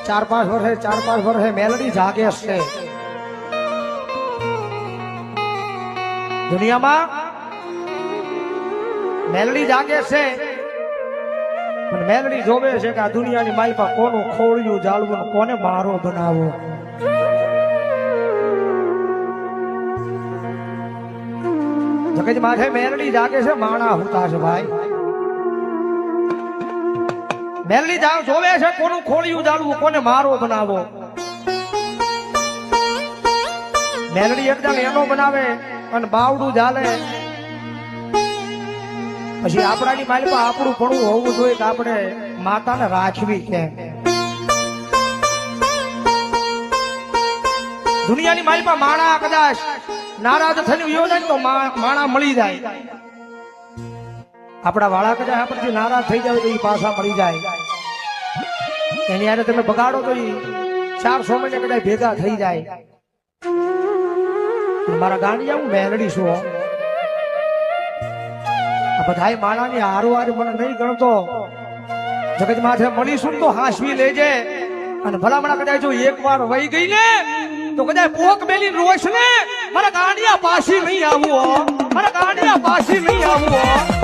4-5 વર્ષે મેલડી જાગે છે દુનિયામાં મેલડી જાગે છે પણ મેલડી જોવે છે કે આ દુનિયાની માલપા કોનું ખોળિયું જાળવું કોને મારો બનાવો જગત માથે મેલડી જાગે છે માણા હુતા છે ભાઈ મેલડી જોવે છે કોનું ખોળિયું જાળવું કોને મારો બનાવો મેલડી એકદમ એનો બનાવે અને બાવડું ચાલે પછી આપણાની માલિકા આપણું ભણવું હોવું જોઈએ કે આપણે માતાને રાખવી કેમ દુનિયાની માલિકા માણા કદાચ નારાજ થઈને વયો જાય તો માણા મળી જાય આપણા વાળા કદાચ આપણથી નારાજ થઈ જાય તો એ પાછા મળી જાય એની યારે તમે બગાડો તો 400 મહિને કદાચ ભેગા થઈ જાય મારા ગાંડિયા હું મેલડી છું બધા માણાની હારવાર મને નહીં ગણતો જગત માથે મળીશું તો હાંસવી લેજે અને ભલામણા કદાચ જો એક વાર વહી ગઈ ને તો કદાચ પોક બેલી રોશ ને મારા ગાંડિયા પાછી નહીં આવું મારા ગાંડિયા પાછી નહીં આવું